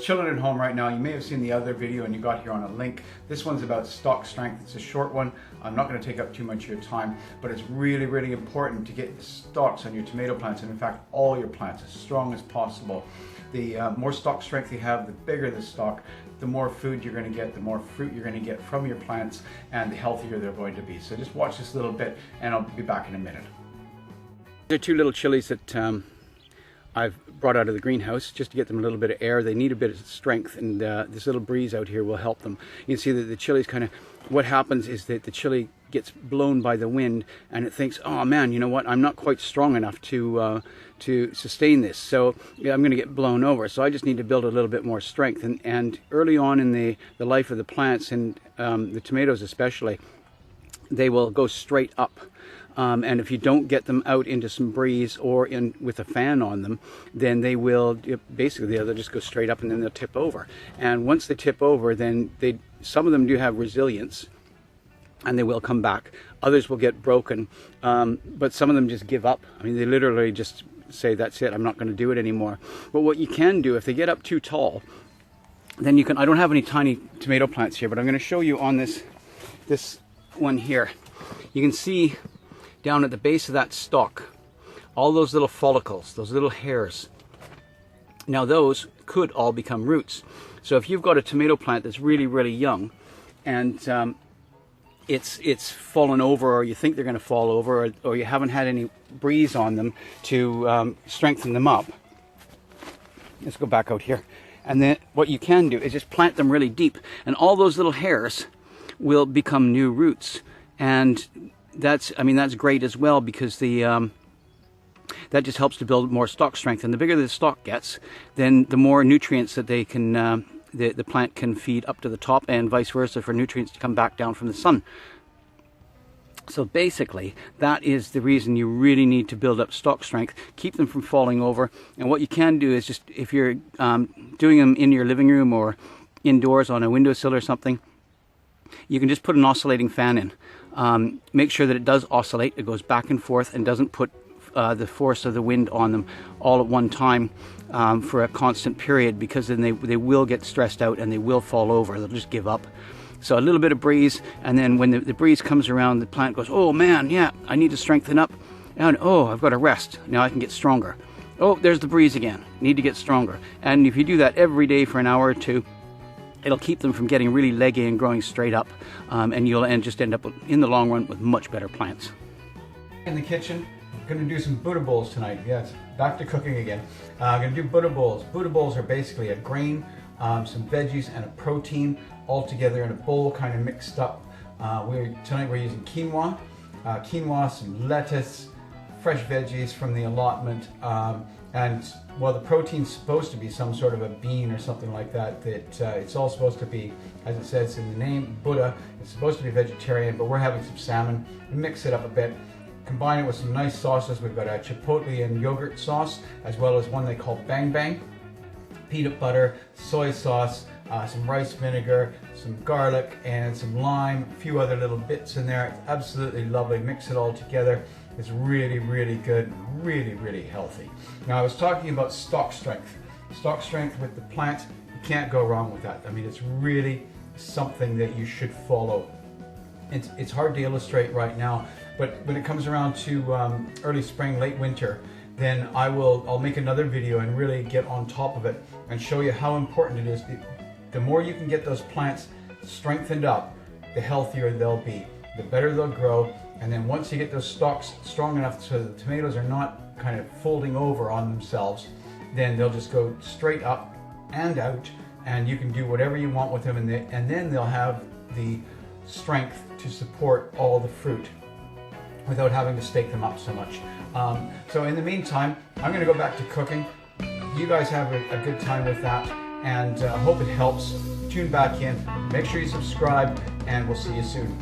chilling at home right now. You may have seen the other video and you got here on a link. This one's about stalk strength. It's a short one. I'm not going to take up too much of your time, but it's really, really important to get the stalks on your tomato plants, and in fact all your plants, as strong as possible. The more stalk strength you have, the bigger the stalk, the more food you're going to get, the more fruit you're going to get from your plants, and the healthier they're going to be. So just watch this little bit and I'll be back in a minute. There are two little chilies that I've brought out of the greenhouse just to get them a little bit of air. They need a bit of strength, and this little breeze out here will help them. You can see that the chilies kind of, what happens is that the chili gets blown by the wind and it thinks, oh man, you know what, I'm not quite strong enough to sustain this, so yeah, I'm going to get blown over. So I just need to build a little bit more strength. And early on in the life of the plants, and the tomatoes especially, they will go straight up. And if you don't get them out into some breeze or in with a fan on them, then they will basically they'll just go straight up and then they'll tip over. And once they tip over, then some of them do have resilience and they will come back. Others will get broken, but some of them just give up. I mean, they literally just say, that's it, I'm not going to do it anymore. But what you can do, if they get up too tall, then you can, I don't have any tiny tomato plants here, but I'm going to show you on this one here. You can see down at the base of that stalk, all those little follicles, those little hairs. Now those could all become roots. So if you've got a tomato plant that's really, really young, and it's fallen over, or you think they're going to fall over, or you haven't had any breeze on them to strengthen them up. Let's go back out here. And then what you can do is just plant them really deep, and all those little hairs will become new roots. And that's great as well, because that just helps to build more stalk strength. And the bigger the stalk gets, then the more nutrients that they can the plant can feed up to the top, and vice versa for nutrients to come back down from the sun. So basically, that is the reason you really need to build up stalk strength, keep them from falling over. And what you can do is just, if you're doing them in your living room or indoors on a windowsill or something, you can just put an oscillating fan in. Make sure that it does oscillate, it goes back and forth, and doesn't put the force of the wind on them all at one time for a constant period, because then they will get stressed out and they will fall over. They'll just give up. So a little bit of breeze, and then when the breeze comes around, the plant goes, oh man, yeah, I need to strengthen up. And oh, I've got to rest. Now I can get stronger. Oh, there's the breeze again. Need to get stronger. And if you do that every day for an hour or two, it'll keep them from getting really leggy and growing straight up, and you'll just end up in the long run with much better plants. In the kitchen, I'm going to do some Buddha bowls tonight. Yes, back to cooking again. I'm going to do Buddha bowls. Buddha bowls are basically a grain, some veggies, and a protein all together in a bowl, kind of mixed up. Tonight we're using quinoa, some lettuce, fresh veggies from the allotment, and well, the protein's supposed to be some sort of a bean or something like that. It's all supposed to be, as it says in the name, Buddha. It's supposed to be vegetarian, but we're having some salmon. We mix it up a bit, combine it with some nice sauces. We've got a chipotle and yogurt sauce, as well as one they call Bang Bang, peanut butter, soy sauce, some rice vinegar, some garlic, and some lime, a few other little bits in there. It's absolutely lovely. Mix it all together. It's really, really good, really, really healthy. Now, I was talking about stalk strength. Stalk strength with the plant, you can't go wrong with that. I mean, it's really something that you should follow. It's hard to illustrate right now, but when it comes around to early spring, late winter, then I'll make another video and really get on top of it and show you how important it is. The more you can get those plants strengthened up, the healthier they'll be, the better they'll grow. And then once you get those stalks strong enough so the tomatoes are not kind of folding over on themselves, then they'll just go straight up and out, and you can do whatever you want with them, and then they'll have the strength to support all the fruit without having to stake them up so much. So in the meantime, I'm going to go back to cooking. You guys have a good time with that, and I hope it helps. Tune back in, make sure you subscribe, and we'll see you soon.